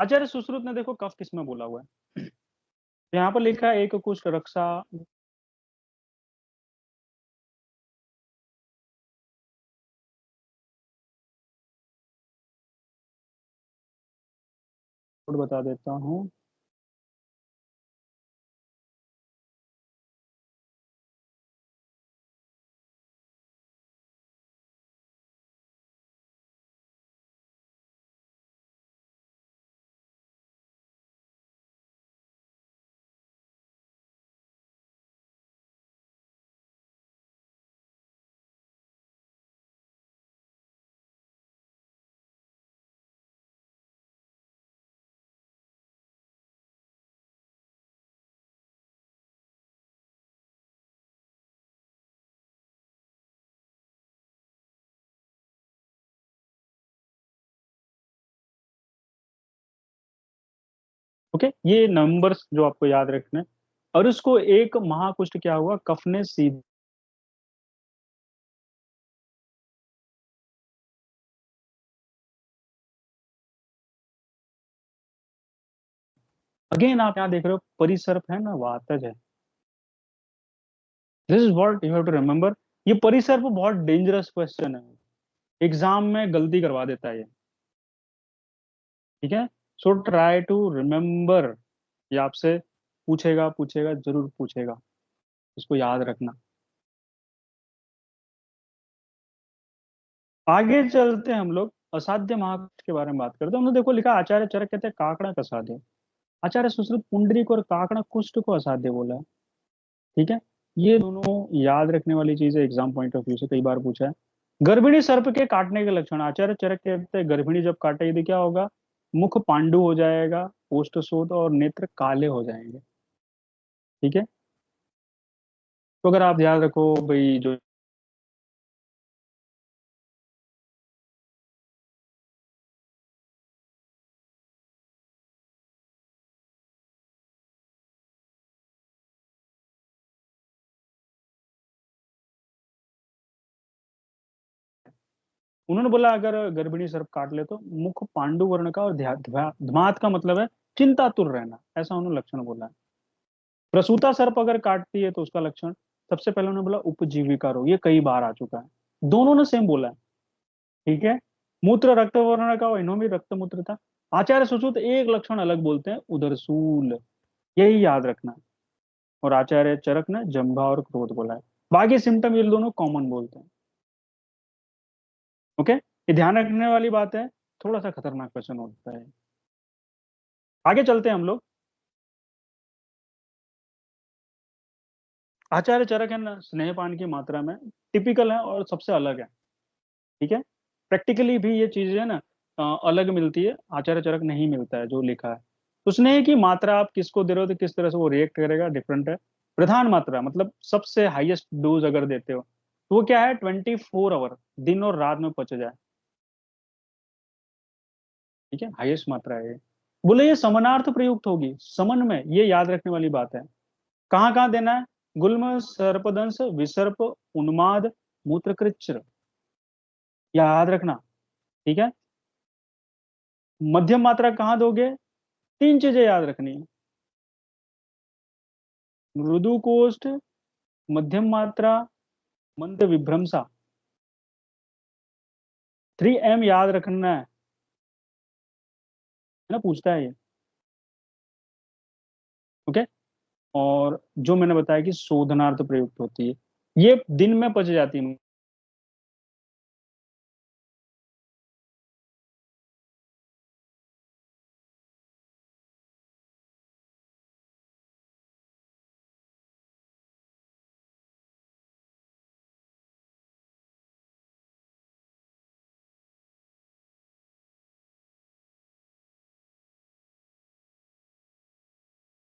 आचार्य सुश्रुत ने देखो कफ किस में बोला हुआ है, यहाँ पर लिखा है एक कुष्ठ रक्षा। बता देता हूँ। ओके, ये नंबर्स जो आपको याद रखने हैं। और उसको एक महाकुष्ठ क्या हुआ, कफ ने सीध। अगेन आप यहाँ देख रहे हो परिसर्प है ना, वातज है। This is what you have to remember. ये परिसर्प बहुत डेंजरस क्वेश्चन है, एग्जाम में गलती करवा देता है ये। ठीक है, सो ट्राई टू रिमेम्बर। ये आपसे पूछेगा पूछेगा जरूर पूछेगा, इसको याद रखना। आगे चलते हैं हम लोग, असाध्य महाकुष्ठ के बारे में बात करते हैं। हमने देखो लिखा आचार्य चरक कहते हैं काकड़ा का असाध्य। आचार्य सुश्रुत पुंडरीक और काकड़ा कुष्ठ को असाध्य बोला है। ठीक है, ये दोनों याद रखने वाली चीज है, एग्जाम पॉइंट ऑफ व्यू से कई बार पूछा है। गर्भिणी सर्प के काटने के लक्षण, आचार्य चरक कहते हैं गर्भिणी जब काटेगी तो क्या होगा, मुख पांडु हो जाएगा, ओष्ठ शोथ और नेत्र काले हो जाएंगे। ठीक है, तो अगर आप याद रखो भाई जो उन्होंने बोला अगर गर्भिणी सर्प काट ले तो मुख पांडु वर्ण का और ध्मात का मतलब है चिंतातुर रहना, ऐसा उन्होंने लक्षण बोला है। प्रसूता सर्प अगर काटती है तो उसका लक्षण, सबसे पहले उन्होंने बोला उपजीविका रोग, ये कई बार आ चुका है, दोनों ने सेम बोला है। ठीक है, मूत्र रक्त वर्ण का, और इन्हों में रक्त मूत्र था। आचार्य सुश्रुत एक लक्षण अलग बोलते हैं, उदरसूल, यही याद रखना है। और आचार्य चरक ने जंभा और क्रोध बोला है। बाकी सिम्टम ये दोनों कॉमन बोलते हैं। ओके, ये ध्यान रखने वाली बात है, थोड़ा सा खतरनाक क्वेश्चन होता है। आगे चलते हैं हम लोग। आचार्य चरक है ना स्नेहपान की मात्रा में टिपिकल है और सबसे अलग है। ठीक है, प्रैक्टिकली भी ये चीजें ना अलग मिलती है, आचार्य चरक नहीं मिलता है जो लिखा है। तो स्नेह की मात्रा आप किसको दे रहे हो तो किस तरह से वो रिएक्ट करेगा डिफरेंट है। प्रधान मात्रा मतलब सबसे हाईएस्ट डोज अगर देते हो तो वो क्या है, 24 आवर, दिन और रात में पच जाए। ठीक है, हाईएस्ट मात्रा है ये। बोले ये समनार्थ प्रयुक्त होगी, समन में, ये याद रखने वाली बात है। कहाँ कहाँ देना है, गुल्म सर्पदंश विसर्प उन्माद मूत्रकृच्र, याद रखना। ठीक है, मध्यम मात्रा कहाँ दोगे, तीन चीजें याद रखनी है, मृदु कोष्ठ, मध्यम मात्रा, मंद विभ्रंसा। 3M याद रखना है ना, पूछता है ये। ओके, और जो मैंने बताया कि शोधनार्थ प्रयुक्त होती है, ये दिन में पच जाती है।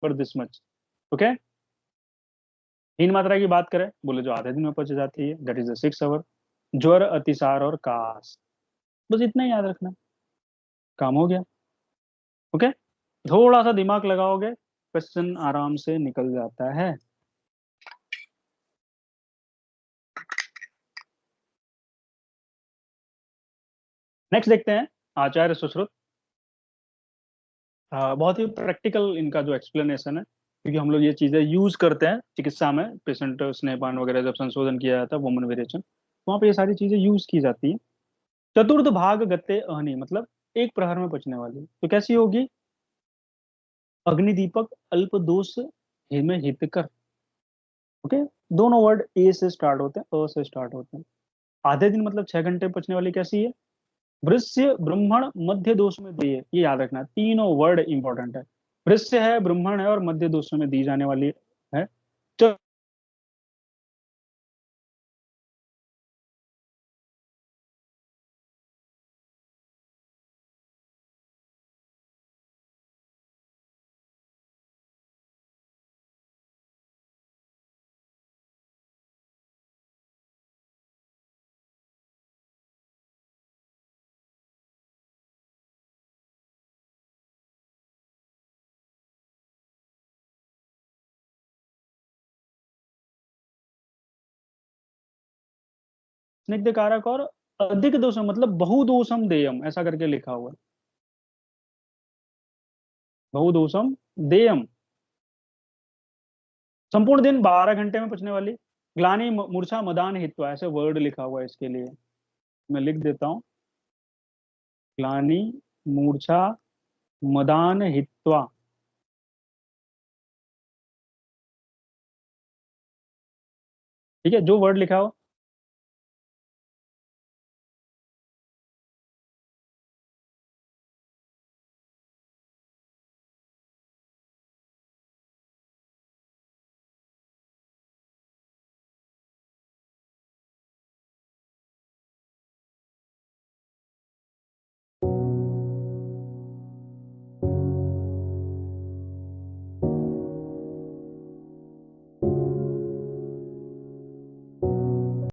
पर दिस मच। ओके, हीन मात्रा की बात करें, बोले जो आधे दिन में पच जाती है, दैट इज द 6 आवर। ज्वर अतिसार और कास, बस इतना ही याद रखना, काम हो गया। ओके, थोड़ा सा दिमाग लगाओगे क्वेश्चन आराम से निकल जाता है। नेक्स्ट देखते हैं आचार्य सुश्रुत। बहुत ही प्रैक्टिकल इनका जो एक्सप्लेनेशन है, क्योंकि हम लोग ये चीजें यूज करते हैं चिकित्सा में, पेशेंट स्नेहपान वगैरह जब संशोधन किया जाता है, वुमन वेरिएशन, तो वहाँ पे ये सारी चीजें यूज की जाती हैं। चतुर्थ भाग गते अहनी, मतलब एक प्रहर में पचने वाली, तो कैसी होगी? अग्निदीपक अल्प दोष हिम हितकर। ओके, दोनों वर्ड ए से स्टार्ट होते हैं, अ से स्टार्ट होते हैं। आधे दिन मतलब 6 घंटे में पचने वाली कैसी है? वृश्य ब्रह्मण मध्य दोष में दी है, ये याद रखना, तीनों वर्ड इंपॉर्टेंट है। वृश्य है, ब्रह्मण है, और मध्य दोष में दी जाने वाली है। स्निग्ध कारक और अधिक दोषम, मतलब बहुदोषम देयम, ऐसा करके लिखा हुआ है। बहुदोषम देयम, संपूर्ण दिन 12 घंटे में पचने वाली। ग्लानि मूर्छा मदान हित्वा, ऐसे वर्ड लिखा हुआ है इसके लिए, मैं लिख देता हूँ। ग्लानि मूर्छा मदान हित्वा। ठीक है, जो वर्ड लिखा हो